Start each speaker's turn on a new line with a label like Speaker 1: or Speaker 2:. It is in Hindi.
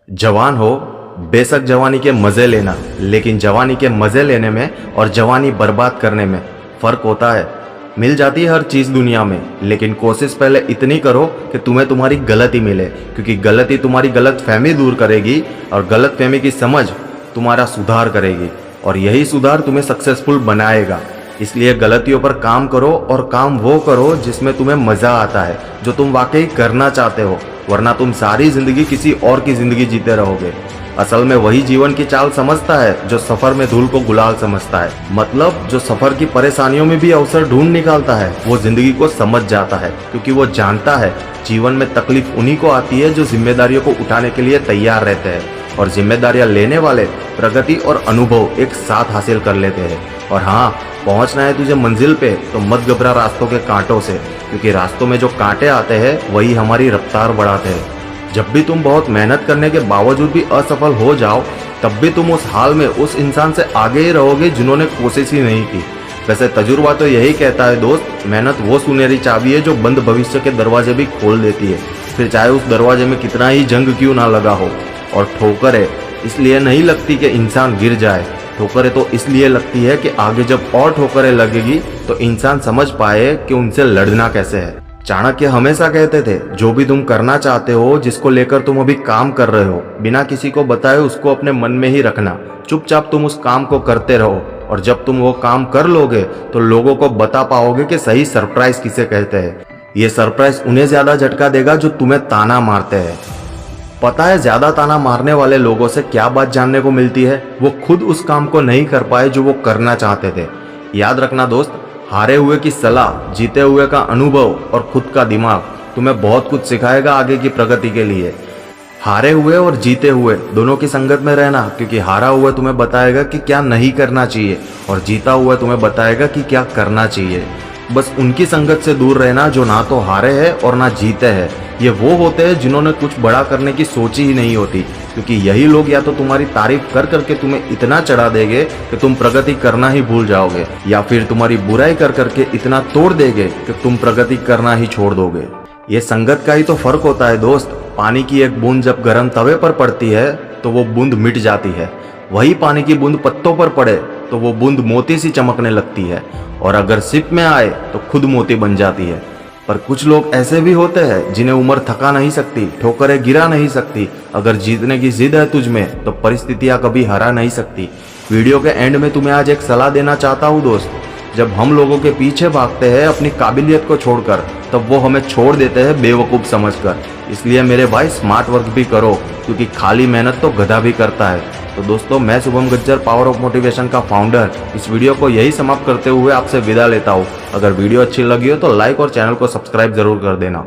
Speaker 1: जवान हो, बेशक जवानी के मज़े लेना, लेकिन जवानी के मज़े लेने में और जवानी बर्बाद करने में फ़र्क होता है। मिल जाती है हर चीज़ दुनिया में, लेकिन कोशिश पहले इतनी करो कि तुम्हें तुम्हारी गलती मिले, क्योंकि गलती तुम्हारी गलत फहमी दूर करेगी और गलत फहमी की समझ तुम्हारा सुधार करेगी, और यही सुधार तुम्हें सक्सेसफुल बनाएगा। इसलिए गलतियों पर काम करो, और काम वो करो जिसमें तुम्हें मज़ा आता है, जो तुम वाकई करना चाहते हो, वरना तुम सारी जिंदगी किसी और की जिंदगी जीते रहोगे। असल में वही जीवन की चाल समझता है जो सफर में धूल को गुलाल समझता है। मतलब जो सफर की परेशानियों में भी अवसर ढूंढ निकालता है, वो जिंदगी को समझ जाता है, क्योंकि वो जानता है जीवन में तकलीफ उन्हीं को आती है जो जिम्मेदारियों को उठाने के लिए तैयार रहते हैं, और जिम्मेदारियां लेने वाले प्रगति और अनुभव एक साथ हासिल कर लेते हैं। और हाँ, पहुंचना है तुझे मंजिल पे तो मत घबरा रास्तों के कांटों से, क्योंकि रास्तों में जो कांटे आते हैं वही हमारी रफ्तार बढ़ाते हैं। जब भी तुम बहुत मेहनत करने के बावजूद भी असफल हो जाओ, तब भी तुम उस हाल में उस इंसान से आगे ही रहोगे जिन्होंने कोशिश ही नहीं की। वैसे तजुर्बा तो यही कहता है दोस्त, मेहनत वो सुनहरी चाबी है जो बंद भविष्य के दरवाजे भी खोल देती है, फिर चाहे उस दरवाजे में कितना ही जंग क्यों ना लगा हो। और ठोकरें इसलिए नहीं लगती कि इंसान गिर जाए, ठोकरें तो इसलिए लगती है कि आगे जब और ठोकरें लगेगी तो इंसान समझ पाए कि उनसे लड़ना कैसे है। चाणक्य हमेशा कहते थे, जो भी तुम करना चाहते हो, जिसको लेकर तुम अभी काम कर रहे हो, बिना किसी को बताए उसको अपने मन में ही रखना। चुपचाप तुम उस काम को करते रहो, और जब तुम वो काम कर लोगे तो लोगों को बता पाओगे कि सही सरप्राइज किसे कहते हैं। ये सरप्राइज उन्हें ज्यादा झटका देगा जो तुम्हें ताना मारते हैं। पता है ज्यादा ताना मारने वाले लोगों से क्या बात जानने को मिलती है? वो खुद उस काम को नहीं कर पाए जो वो करना चाहते थे। याद रखना दोस्त, हारे हुए की सलाह, जीते हुए का अनुभव और खुद का दिमाग तुम्हें बहुत कुछ सिखाएगा आगे की प्रगति के लिए। हारे हुए और जीते हुए दोनों की संगत में रहना, क्योंकि हारा हुआ तुम्हें बताएगा कि क्या नहीं करना चाहिए, और जीता हुआ तुम्हें बताएगा कि क्या करना चाहिए। बस उनकी संगत से दूर रहना जो ना तो हारे हैं और ना जीते हैं। ये वो होते हैं जिन्होंने कुछ बड़ा करने की सोची ही नहीं होती, क्योंकि यही लोग या तो तुम्हारी तारीफ कर करके तुम्हें इतना चढ़ा देंगे कि तुम प्रगति करना ही भूल जाओगे, या फिर तुम्हारी बुराई कर करके इतना तोड़ देंगे कि तुम प्रगति करना ही छोड़ दोगे। ये संगत का ही तो फर्क होता है दोस्त। पानी की एक बूंद जब गर्म तवे पर पड़ती है तो वो बूंद मिट जाती है, वही पानी की बूंद पत्तों पर पड़े तो वो बूंद मोती सी चमकने लगती है, और अगर सिप में आए तो खुद मोती बन जाती है। पर कुछ लोग ऐसे भी होते हैं जिन्हें उम्र थका नहीं सकती, ठोकरें गिरा नहीं सकती। अगर जीतने की जिद है तुझ में तो परिस्थितियां कभी हरा नहीं सकती। वीडियो के एंड में तुम्हें आज एक सलाह देना चाहता हूँ दोस्त। जब हम लोगों के पीछे भागते हैं अपनी काबिलियत को छोड़कर, तब वो हमें छोड़ देते हैं बेवकूफ़ समझकर। इसलिए मेरे भाई, स्मार्ट वर्क भी करो, क्योंकि खाली मेहनत तो गधा भी करता है। तो दोस्तों, मैं Shubham Gajjar, power of motivation का फाउंडर, इस वीडियो को यही समाप्त करते हुए आपसे विदा लेता हूँ। अगर वीडियो अच्छी लगी हो तो लाइक और चैनल को सब्सक्राइब जरूर कर देना।